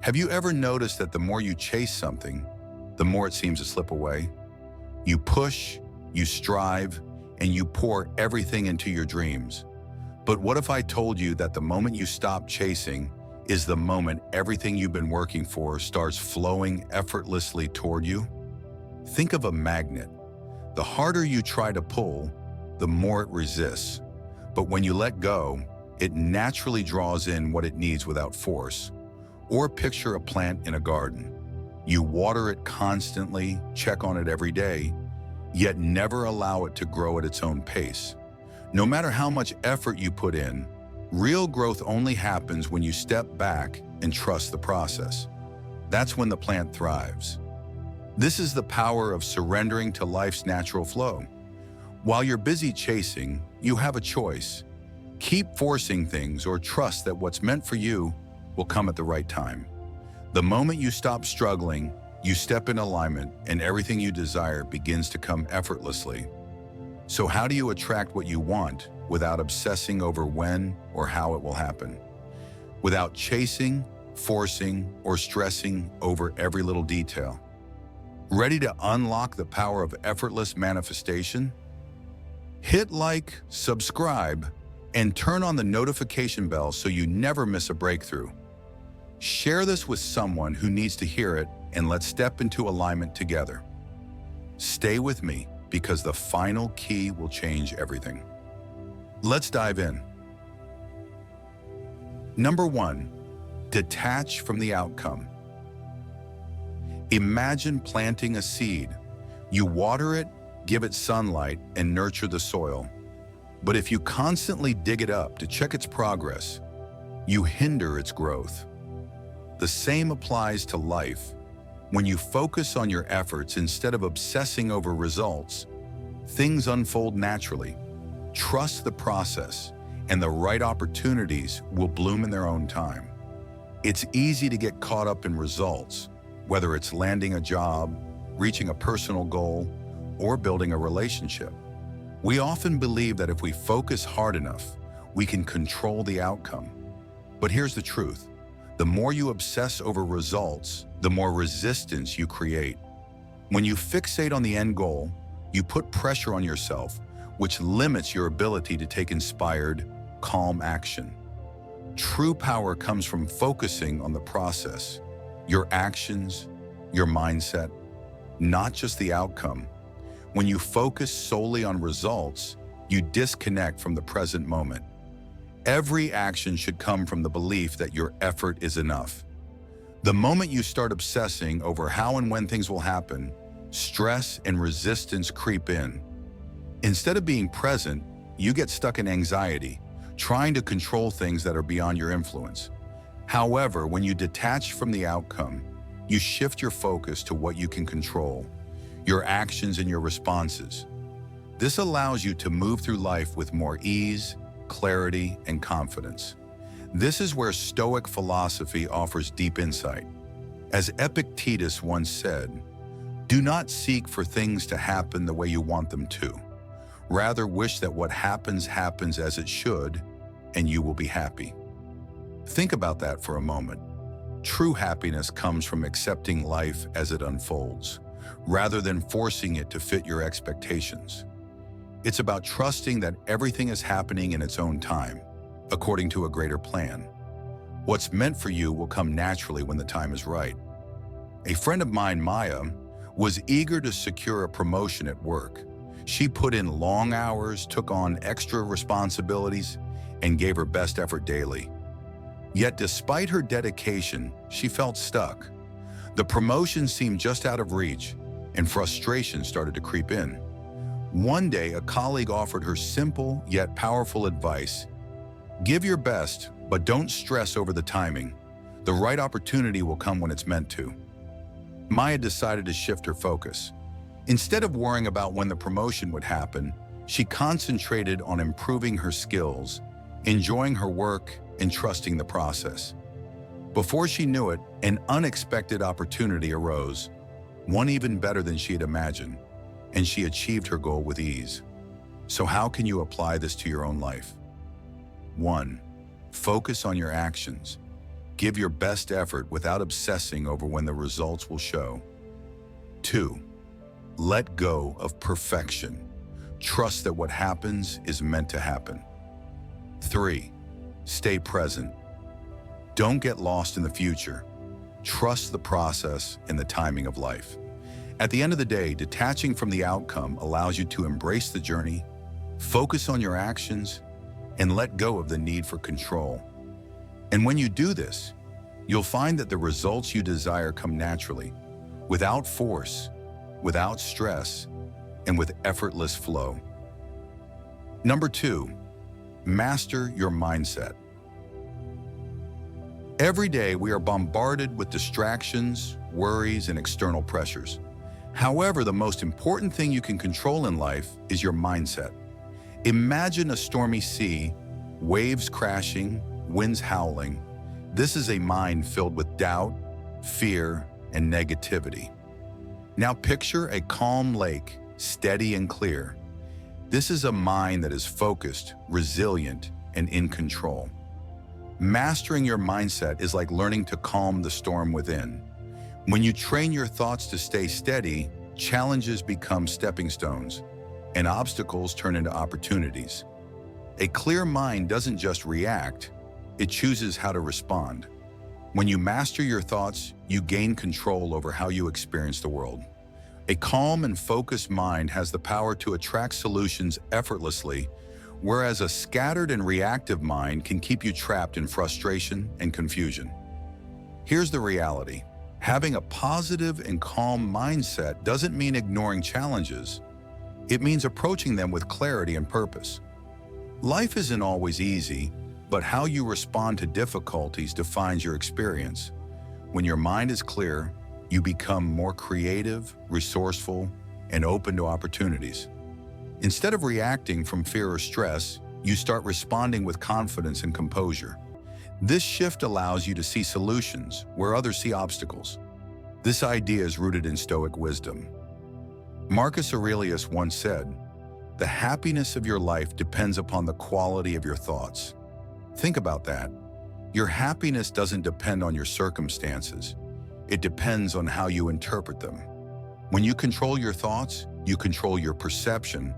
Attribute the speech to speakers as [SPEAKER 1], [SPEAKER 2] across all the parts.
[SPEAKER 1] Have you ever noticed that the more you chase something, the more it seems to slip away? You push, you strive, and you pour everything into your dreams. But what if I told you that the moment you stop chasing is the moment everything you've been working for starts flowing effortlessly toward you? Think of a magnet. The harder you try to pull, the more it resists. But when you let go, it naturally draws in what it needs without force. Or picture a plant in a garden. You water it constantly, check on it every day, yet never allow it to grow at its own pace. No matter how much effort you put in, real growth only happens when you step back and trust the process. That's when the plant thrives. This is the power of surrendering to life's natural flow. While you're busy chasing, you have a choice. Keep forcing things or trust that what's meant for you will come at the right time. The moment you stop struggling, you step in alignment and everything you desire begins to come effortlessly. So how do you attract what you want without obsessing over when or how it will happen? Without chasing, forcing, or stressing over every little detail? Ready to unlock the power of effortless manifestation? Hit like, subscribe, and turn on the notification bell so you never miss a breakthrough. Share this with someone who needs to hear it, and let's step into alignment together. Stay with me because the final key will change everything. Let's dive in. Number 1, detach from the outcome. Imagine planting a seed. You water it, give it sunlight, and nurture the soil. But if you constantly dig it up to check its progress, you hinder its growth. The same applies to life. When you focus on your efforts instead of obsessing over results, things unfold naturally. Trust the process, and the right opportunities will bloom in their own time. It's easy to get caught up in results, whether it's landing a job, reaching a personal goal, or building a relationship. We often believe that if we focus hard enough, we can control the outcome. But here's the truth. The more you obsess over results, the more resistance you create. When you fixate on the end goal, you put pressure on yourself, which limits your ability to take inspired, calm action. True power comes from focusing on the process, your actions, your mindset, not just the outcome. When you focus solely on results, you disconnect from the present moment. Every action should come from the belief that your effort is enough. The moment you start obsessing over how and when things will happen, stress and resistance creep in. Instead of being present, you get stuck in anxiety, trying to control things that are beyond your influence. However, when you detach from the outcome, you shift your focus to what you can control, your actions and your responses. This allows you to move through life with more ease, clarity, and confidence. This is where Stoic philosophy offers deep insight. As Epictetus once said, "Do not seek for things to happen the way you want them to. Rather wish that what happens happens as it should, and you will be happy." Think about that for a moment. True happiness comes from accepting life as it unfolds, rather than forcing it to fit your expectations. It's about trusting that everything is happening in its own time, according to a greater plan. What's meant for you will come naturally when the time is right. A friend of mine, Maya, was eager to secure a promotion at work. She put in long hours, took on extra responsibilities, and gave her best effort daily. Yet despite her dedication, she felt stuck. The promotion seemed just out of reach, and frustration started to creep in. One day, a colleague offered her simple yet powerful advice. Give your best, but don't stress over the timing. The right opportunity will come when it's meant to. Maya decided to shift her focus. Instead of worrying about when the promotion would happen, she concentrated on improving her skills, enjoying her work, and trusting the process. Before she knew it, an unexpected opportunity arose, one even better than she had imagined, and she achieved her goal with ease. So how can you apply this to your own life? 1. Focus on your actions. Give your best effort without obsessing over when the results will show. 2. Let go of perfection. Trust that what happens is meant to happen. 3. Stay present. Don't get lost in the future. Trust the process and the timing of life. At the end of the day, detaching from the outcome allows you to embrace the journey, focus on your actions, and let go of the need for control. And when you do this, you'll find that the results you desire come naturally, without force, without stress, and with effortless flow. Number 2, master your mindset. Every day we are bombarded with distractions, worries, and external pressures. However, the most important thing you can control in life is your mindset. Imagine a stormy sea, waves crashing, winds howling. This is a mind filled with doubt, fear, and negativity. Now picture a calm lake, steady and clear. This is a mind that is focused, resilient, and in control. Mastering your mindset is like learning to calm the storm within. When you train your thoughts to stay steady, challenges become stepping stones, and obstacles turn into opportunities. A clear mind doesn't just react, it chooses how to respond. When you master your thoughts, you gain control over how you experience the world. A calm and focused mind has the power to attract solutions effortlessly, whereas a scattered and reactive mind can keep you trapped in frustration and confusion. Here's the reality. Having a positive and calm mindset doesn't mean ignoring challenges. It means approaching them with clarity and purpose. Life isn't always easy, but how you respond to difficulties defines your experience. When your mind is clear, you become more creative, resourceful, and open to opportunities. Instead of reacting from fear or stress, you start responding with confidence and composure. This shift allows you to see solutions where others see obstacles. This idea is rooted in Stoic wisdom. Marcus Aurelius once said, "The happiness of your life depends upon the quality of your thoughts." Think about that. Your happiness doesn't depend on your circumstances. It depends on how you interpret them. When you control your thoughts, you control your perception.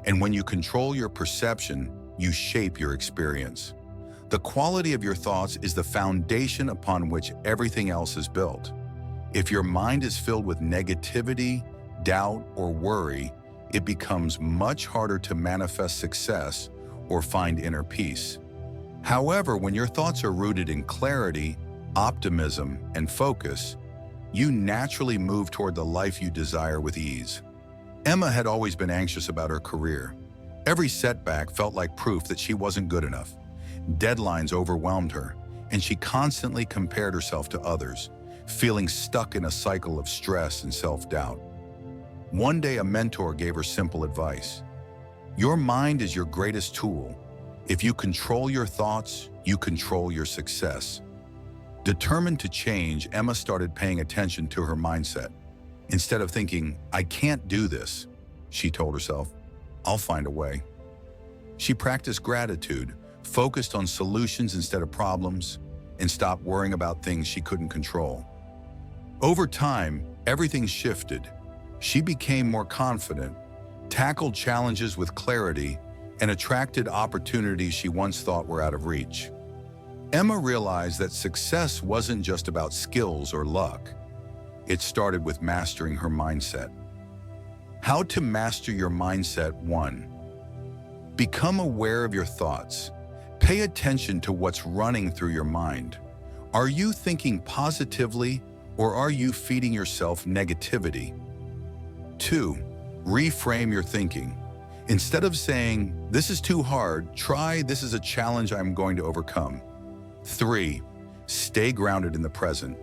[SPEAKER 1] And when you control your perception, you shape your experience. The quality of your thoughts is the foundation upon which everything else is built. If your mind is filled with negativity, doubt, or worry, it becomes much harder to manifest success or find inner peace. However, when your thoughts are rooted in clarity, optimism, and focus, you naturally move toward the life you desire with ease. Emma had always been anxious about her career. Every setback felt like proof that she wasn't good enough. Deadlines overwhelmed her, and she constantly compared herself to others, feeling stuck in a cycle of stress and self-doubt. One day, a mentor gave her simple advice. Your mind is your greatest tool. If you control your thoughts, you control your success. Determined to change, Emma started paying attention to her mindset. Instead of thinking, "I can't do this," she told herself, "I'll find a way." She practiced gratitude, focused on solutions instead of problems, and stopped worrying about things she couldn't control. Over time, everything shifted. She became more confident, tackled challenges with clarity, and attracted opportunities she once thought were out of reach. Emma realized that success wasn't just about skills or luck. It started with mastering her mindset. How to master your mindset. 1. Become aware of your thoughts. Pay attention to what's running through your mind. Are you thinking positively, or are you feeding yourself negativity? 2. Reframe your thinking. Instead of saying, "This is too hard," try, "This is a challenge I'm going to overcome." 3. Stay grounded in the present.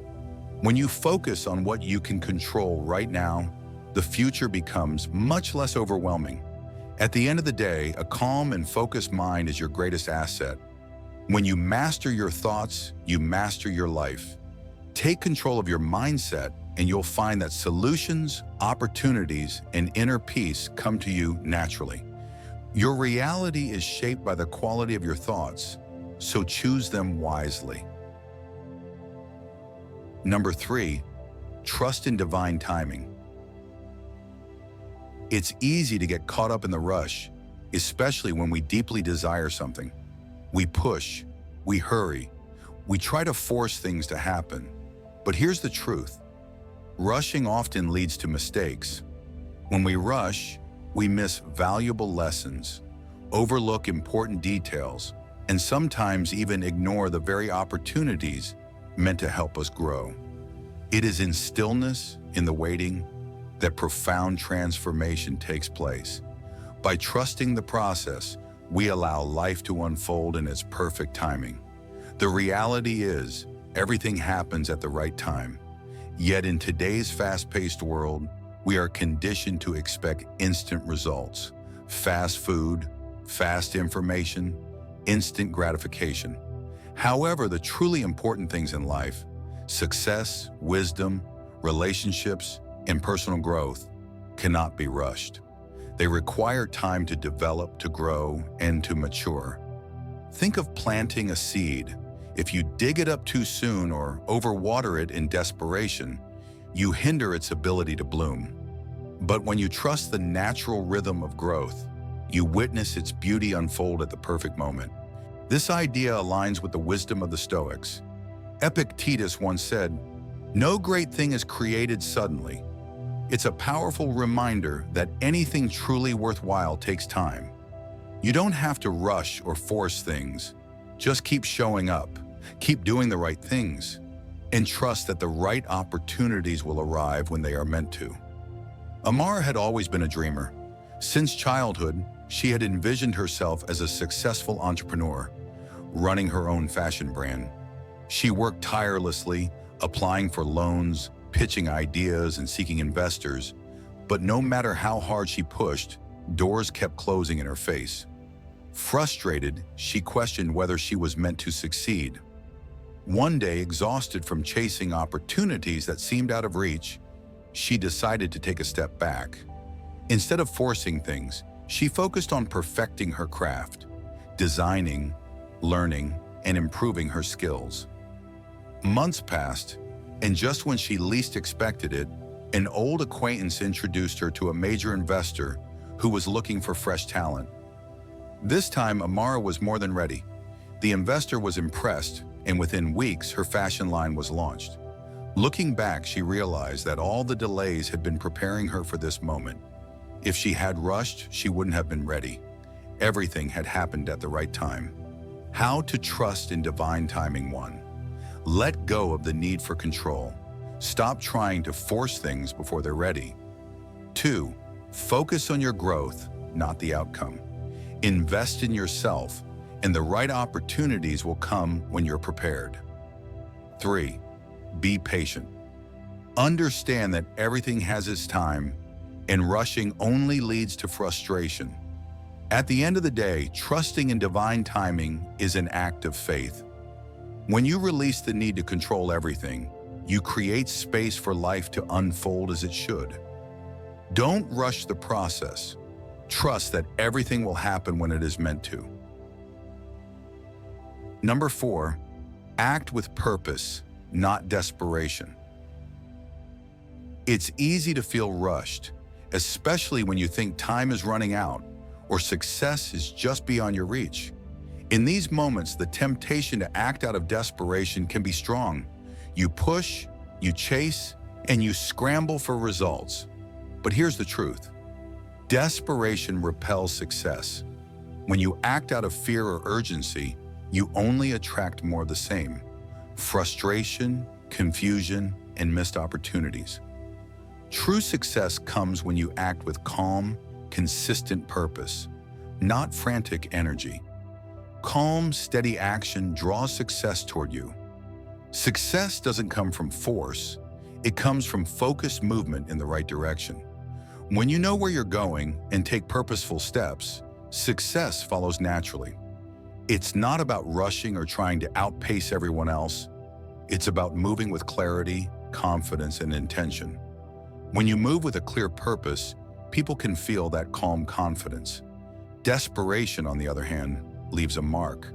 [SPEAKER 1] When you focus on what you can control right now, the future becomes much less overwhelming. At the end of the day, a calm and focused mind is your greatest asset. When you master your thoughts, you master your life. Take control of your mindset, and you'll find that solutions, opportunities, and inner peace come to you naturally. Your reality is shaped by the quality of your thoughts, so choose them wisely. Number 3, trust in divine timing. It's easy to get caught up in the rush, especially when we deeply desire something. We push, we hurry, we try to force things to happen. But here's the truth. Rushing often leads to mistakes. When we rush, we miss valuable lessons, overlook important details, and sometimes even ignore the very opportunities meant to help us grow. It is in stillness, in the waiting, that profound transformation takes place. By trusting the process, we allow life to unfold in its perfect timing. The reality is, everything happens at the right time. Yet in today's fast-paced world, we are conditioned to expect instant results. Fast food, fast information, instant gratification. However, the truly important things in life, success, wisdom, relationships, and personal growth, cannot be rushed. They require time to develop, to grow, and to mature. Think of planting a seed. If you dig it up too soon or overwater it in desperation, you hinder its ability to bloom. But when you trust the natural rhythm of growth, you witness its beauty unfold at the perfect moment. This idea aligns with the wisdom of the Stoics. Epictetus once said, "No great thing is created suddenly." It's a powerful reminder that anything truly worthwhile takes time. You don't have to rush or force things. Just keep showing up, keep doing the right things, and trust that the right opportunities will arrive when they are meant to. Amara had always been a dreamer. Since childhood, she had envisioned herself as a successful entrepreneur, running her own fashion brand. She worked tirelessly, applying for loans, pitching ideas, and seeking investors. But no matter how hard she pushed, doors kept closing in her face. Frustrated, she questioned whether she was meant to succeed. One day, exhausted from chasing opportunities that seemed out of reach, she decided to take a step back. Instead of forcing things, she focused on perfecting her craft, designing, learning, and improving her skills. Months passed, and just when she least expected it, an old acquaintance introduced her to a major investor who was looking for fresh talent. This time, Amara was more than ready. The investor was impressed, and within weeks, her fashion line was launched. Looking back, she realized that all the delays had been preparing her for this moment. If she had rushed, she wouldn't have been ready. Everything had happened at the right time. How to trust in divine timing. 1. Let go of the need for control. Stop trying to force things before they're ready. 2. Focus on your growth, not the outcome. Invest in yourself, and the right opportunities will come when you're prepared. 3. Be patient. Understand that everything has its time, and rushing only leads to frustration. At the end of the day, trusting in divine timing is an act of faith. When you release the need to control everything, you create space for life to unfold as it should. Don't rush the process. Trust that everything will happen when it is meant to. Number 4, act with purpose, not desperation. It's easy to feel rushed, especially when you think time is running out or success is just beyond your reach. In these moments, the temptation to act out of desperation can be strong. You push, you chase, and you scramble for results. But here's the truth. Desperation repels success. When you act out of fear or urgency, you only attract more of the same: frustration, confusion, and missed opportunities. True success comes when you act with calm, consistent purpose, not frantic energy. Calm, steady action draws success toward you. Success doesn't come from force. It comes from focused movement in the right direction. When you know where you're going and take purposeful steps, success follows naturally. It's not about rushing or trying to outpace everyone else. It's about moving with clarity, confidence, and intention. When you move with a clear purpose, people can feel that calm confidence. Desperation, on the other hand, leaves a mark.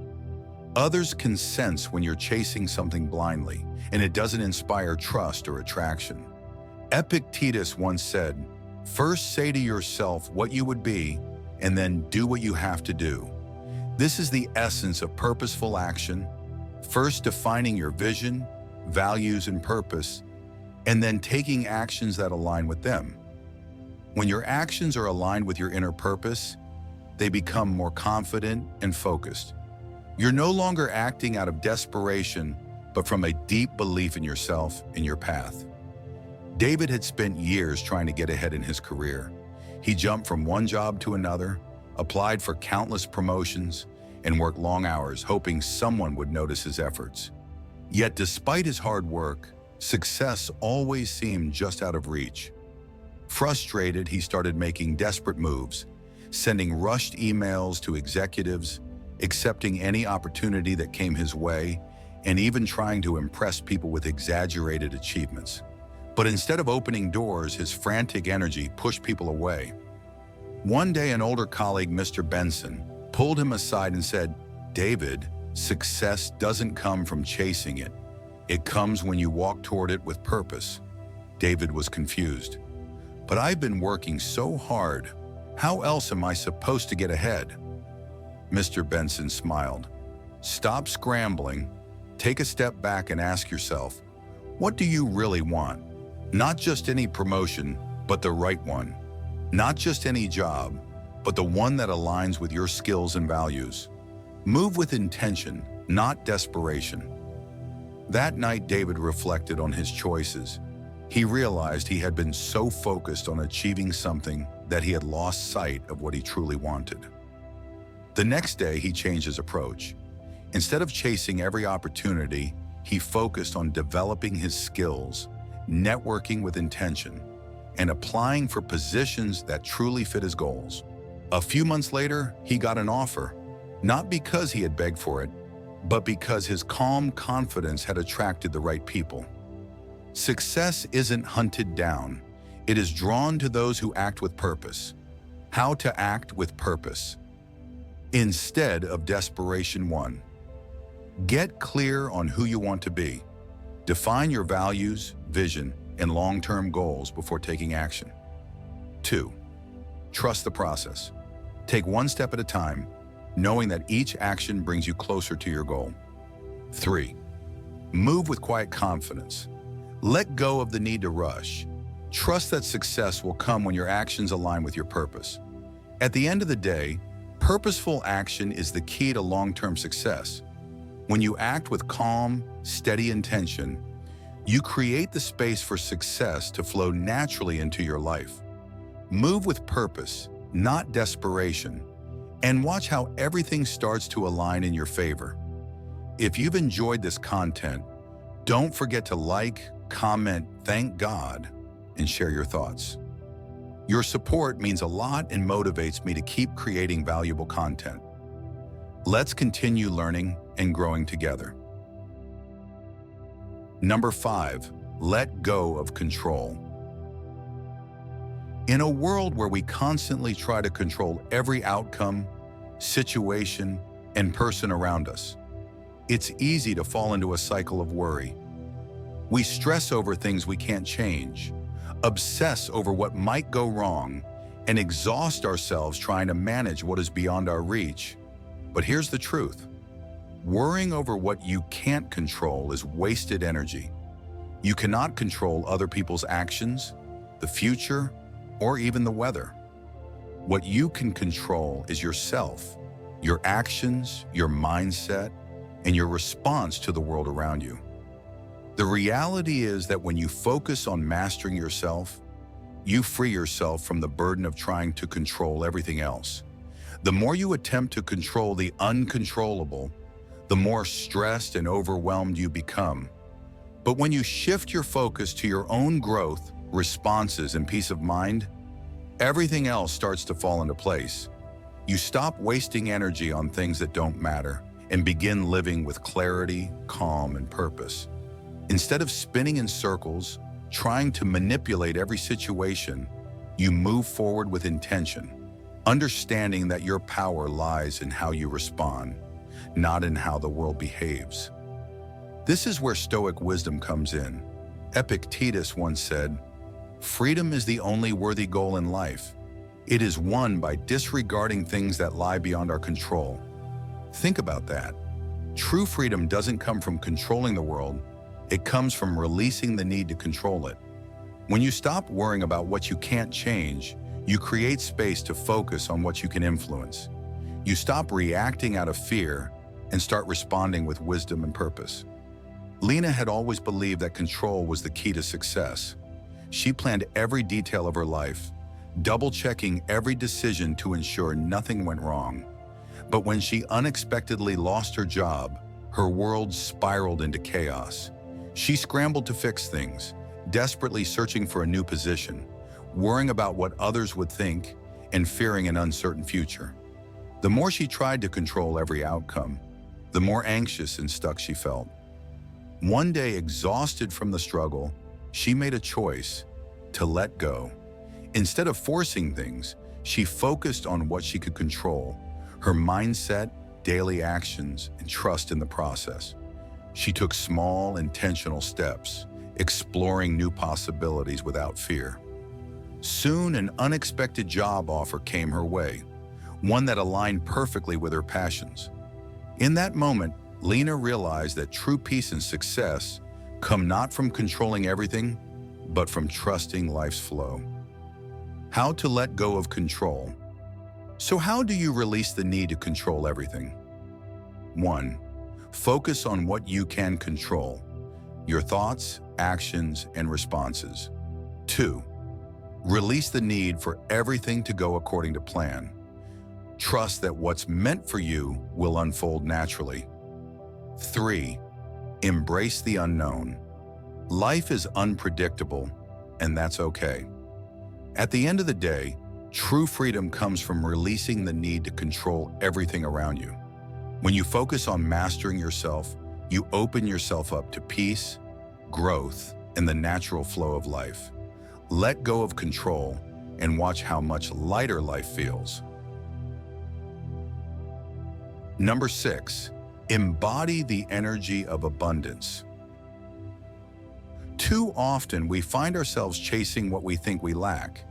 [SPEAKER 1] Others can sense when you're chasing something blindly, and it doesn't inspire trust or attraction. Epictetus once said, "First say to yourself what you would be, and then do what you have to do." This is the essence of purposeful action, first defining your vision, values, and purpose, and then taking actions that align with them. When your actions are aligned with your inner purpose, they become more confident and focused. You're no longer acting out of desperation, but from a deep belief in yourself and your path. David had spent years trying to get ahead in his career. He jumped from one job to another, applied for countless promotions, and worked long hours hoping someone would notice his efforts. Yet despite his hard work, success always seemed just out of reach. Frustrated, he started making desperate moves, sending rushed emails to executives, accepting any opportunity that came his way, and even trying to impress people with exaggerated achievements. But instead of opening doors, his frantic energy pushed people away. One day, an older colleague, Mr. Benson, pulled him aside and said, "David, success doesn't come from chasing it. It comes when you walk toward it with purpose." David was confused. "But I've been working so hard. How else am I supposed to get ahead?" Mr. Benson smiled. "Stop scrambling. Take a step back and ask yourself, what do you really want? Not just any promotion, but the right one. Not just any job, but the one that aligns with your skills and values. Move with intention, not desperation." That night, David reflected on his choices. He realized he had been so focused on achieving something that he had lost sight of what he truly wanted. The next day, he changed his approach. Instead of chasing every opportunity, he focused on developing his skills, networking with intention, and applying for positions that truly fit his goals. A few months later, he got an offer, not because he had begged for it, but because his calm confidence had attracted the right people. Success isn't hunted down. It is drawn to those who act with purpose. How to act with purpose. Instead of desperation. 1. Get clear on who you want to be. Define your values, vision, and long-term goals before taking action. 2. Trust the process. Take one step at a time, knowing that each action brings you closer to your goal. 3. Move with quiet confidence. Let go of the need to rush. Trust that success will come when your actions align with your purpose. At the end of the day, purposeful action is the key to long-term success. When you act with calm, steady intention, you create the space for success to flow naturally into your life. Move with purpose, not desperation, and watch how everything starts to align in your favor. If you've enjoyed this content, don't forget to like, comment, thank God, and share your thoughts. Your support means a lot and motivates me to keep creating valuable content. Let's continue learning and growing together. Number 5, let go of control. In a world where we constantly try to control every outcome, situation, and person around us, it's easy to fall into a cycle of worry. We stress over things we can't change, obsess over what might go wrong, and exhaust ourselves trying to manage what is beyond our reach. But here's the truth. Worrying over what you can't control is wasted energy. You cannot control other people's actions, the future, or even the weather. What you can control is yourself, your actions, your mindset, and your response to the world around you. The reality is that when you focus on mastering yourself, you free yourself from the burden of trying to control everything else. The more you attempt to control the uncontrollable, the more stressed and overwhelmed you become. But when you shift your focus to your own growth, responses, and peace of mind, everything else starts to fall into place. You stop wasting energy on things that don't matter and begin living with clarity, calm, and purpose. Instead of spinning in circles, trying to manipulate every situation, you move forward with intention, understanding that your power lies in how you respond, not in how the world behaves. This is where Stoic wisdom comes in. Epictetus once said, "Freedom is the only worthy goal in life. It is won by disregarding things that lie beyond our control." Think about that. True freedom doesn't come from controlling the world. It comes from releasing the need to control it. When you stop worrying about what you can't change, you create space to focus on what you can influence. You stop reacting out of fear and start responding with wisdom and purpose. Lena had always believed that control was the key to success. She planned every detail of her life, double-checking every decision to ensure nothing went wrong. But when she unexpectedly lost her job, her world spiraled into chaos. She scrambled to fix things, desperately searching for a new position, worrying about what others would think, and fearing an uncertain future. The more she tried to control every outcome, the more anxious and stuck she felt. One day, exhausted from the struggle, she made a choice to let go. Instead of forcing things, she focused on what she could control: her mindset, daily actions, and trust in the process. She took small, intentional steps, exploring new possibilities without fear. Soon, an unexpected job offer came her way, one that aligned perfectly with her passions. In that moment, Lena realized that true peace and success come not from controlling everything, but from trusting life's flow. How to let go of control. So how do you release the need to control everything? 1. Focus on what you can control: your thoughts, actions, and responses. 2. Release the need for everything to go according to plan. Trust that what's meant for you will unfold naturally. 3. Embrace the unknown. Life is unpredictable, and that's okay. At the end of the day, true freedom comes from releasing the need to control everything around you. When you focus on mastering yourself, you open yourself up to peace, growth, and the natural flow of life. Let go of control and watch how much lighter life feels. Number 6. Embody the energy of abundance. Too often, we find ourselves chasing what we think we lack.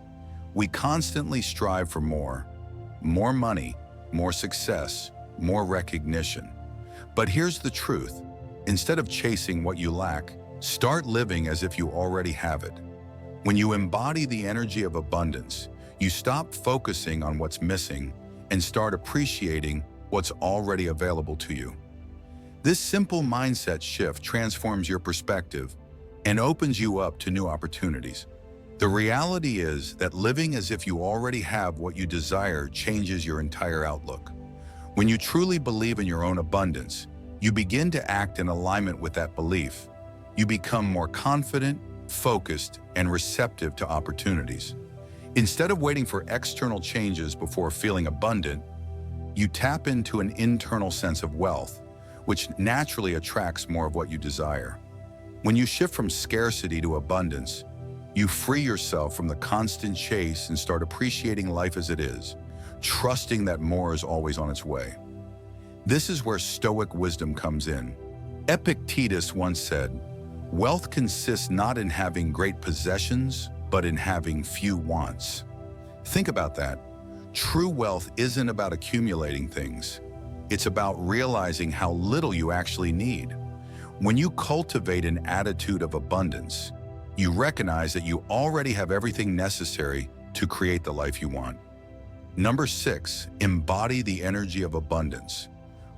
[SPEAKER 1] We constantly strive for more money, more success, more recognition. But here's the truth. Instead of chasing what you lack, start living as if you already have it. When you embody the energy of abundance, you stop focusing on what's missing and start appreciating what's already available to you. This simple mindset shift transforms your perspective and opens you up to new opportunities. The reality is that living as if you already have what you desire changes your entire outlook. When you truly believe in your own abundance, you begin to act in alignment with that belief. You become more confident, focused, and receptive to opportunities. Instead of waiting for external changes before feeling abundant, you tap into an internal sense of wealth, which naturally attracts more of what you desire. When you shift from scarcity to abundance, you free yourself from the constant chase and start appreciating life as it is, trusting that more is always on its way. This is where Stoic wisdom comes in. Epictetus once said, "Wealth consists not in having great possessions, but in having few wants." Think about that. True wealth isn't about accumulating things. It's about realizing how little you actually need. When you cultivate an attitude of abundance, you recognize that you already have everything necessary to create the life you want. Number 6, embody the energy of abundance.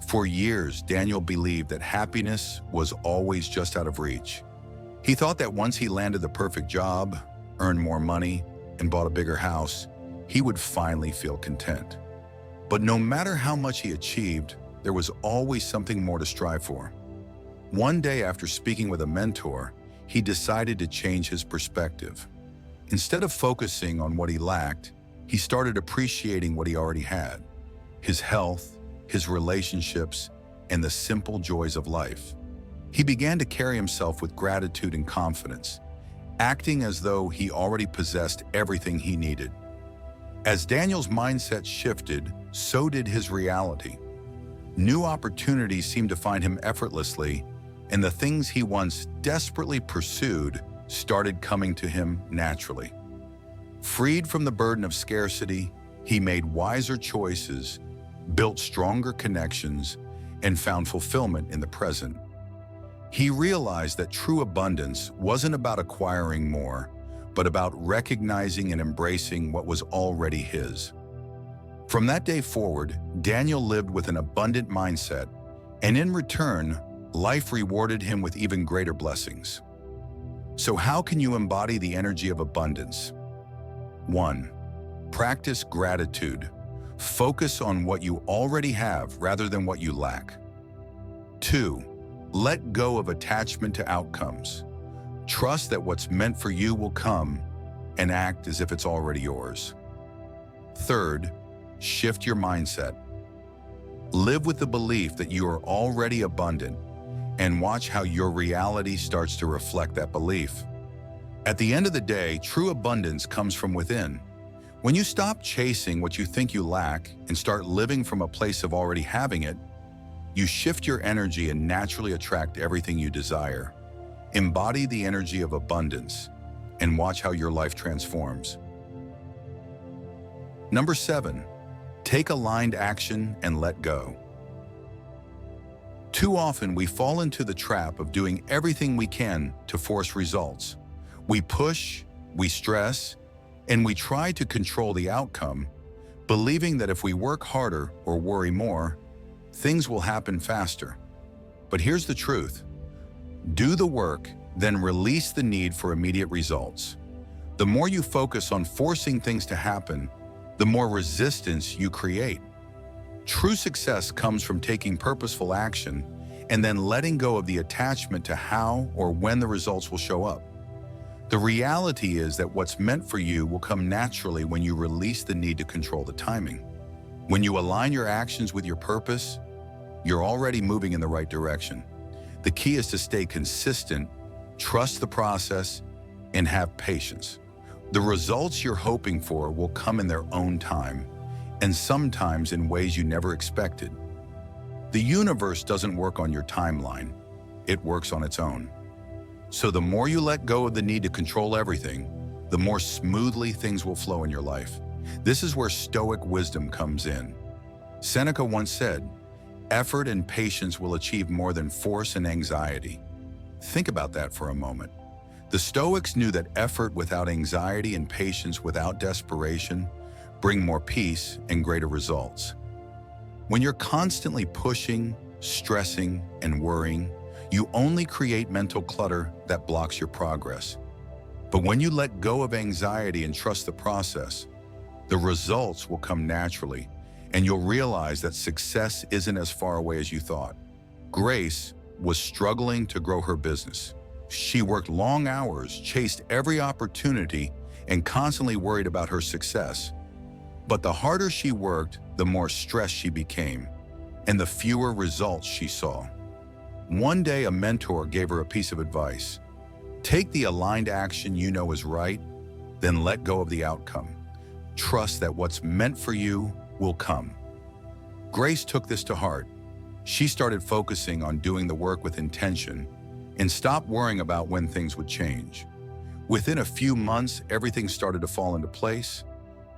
[SPEAKER 1] For years, Daniel believed that happiness was always just out of reach. He thought that once he landed the perfect job, earned more money, and bought a bigger house, he would finally feel content. But no matter how much he achieved, there was always something more to strive for. One day, after speaking with a mentor, he decided to change his perspective. Instead of focusing on what he lacked, he started appreciating what he already had: his health, his relationships, and the simple joys of life. He began to carry himself with gratitude and confidence, acting as though he already possessed everything he needed. As Daniel's mindset shifted, so did his reality. New opportunities seemed to find him effortlessly, and the things he once desperately pursued started coming to him naturally. Freed from the burden of scarcity, he made wiser choices, built stronger connections, and found fulfillment in the present. He realized that true abundance wasn't about acquiring more, but about recognizing and embracing what was already his. From that day forward, Daniel lived with an abundant mindset, and in return, life rewarded him with even greater blessings. So how can you embody the energy of abundance? 1. Practice gratitude. Focus on what you already have rather than what you lack. 2. Let go of attachment to outcomes. Trust that what's meant for you will come, and act as if it's already yours. 3. Shift your mindset. Live with the belief that you are already abundant, and watch how your reality starts to reflect that belief. At the end of the day, true abundance comes from within. When you stop chasing what you think you lack and start living from a place of already having it, you shift your energy and naturally attract everything you desire. Embody the energy of abundance and watch how your life transforms. Number 7, take aligned action and let go. Too often we fall into the trap of doing everything we can to force results. We push, we stress, and we try to control the outcome, believing that if we work harder or worry more, things will happen faster. But here's the truth. Do the work, then release the need for immediate results. The more you focus on forcing things to happen, the more resistance you create. True success comes from taking purposeful action and then letting go of the attachment to how or when the results will show up. The reality is that what's meant for you will come naturally when you release the need to control the timing. When you align your actions with your purpose, you're already moving in the right direction. The key is to stay consistent, trust the process, and have patience. The results you're hoping for will come in their own time, and sometimes in ways you never expected. The universe doesn't work on your timeline. It works on its own. So the more you let go of the need to control everything, the more smoothly things will flow in your life. This is where Stoic wisdom comes in. Seneca once said, "Effort and patience will achieve more than force and anxiety." Think about that for a moment. The Stoics knew that effort without anxiety and patience without desperation bring more peace and greater results. When you're constantly pushing, stressing, and worrying, you only create mental clutter that blocks your progress. But when you let go of anxiety and trust the process, the results will come naturally, and you'll realize that success isn't as far away as you thought. Grace was struggling to grow her business. She worked long hours, chased every opportunity, and constantly worried about her success. But the harder she worked, the more stressed she became, and the fewer results she saw. One day, a mentor gave her a piece of advice. Take the aligned action you know is right, then let go of the outcome. Trust that what's meant for you will come. Grace took this to heart. She started focusing on doing the work with intention and stopped worrying about when things would change. Within a few months, everything started to fall into place.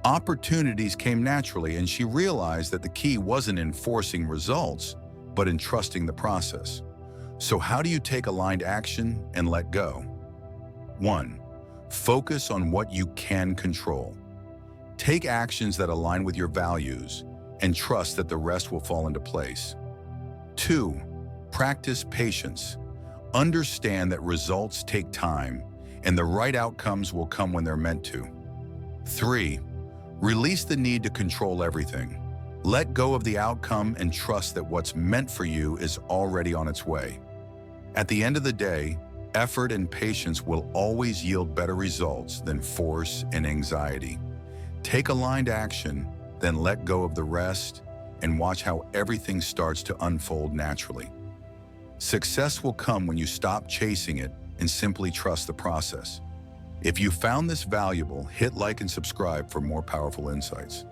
[SPEAKER 1] Opportunities came naturally, and she realized that the key wasn't in forcing results, but in trusting the process. So how do you take aligned action and let go? 1. Focus on what you can control. Take actions that align with your values and trust that the rest will fall into place. 2. Practice patience. Understand that results take time and the right outcomes will come when they're meant to. 3. Release the need to control everything. Let go of the outcome and trust that what's meant for you is already on its way. At the end of the day, effort and patience will always yield better results than force and anxiety. Take aligned action, then let go of the rest, and watch how everything starts to unfold naturally. Success will come when you stop chasing it and simply trust the process. If you found this valuable, hit like and subscribe for more powerful insights.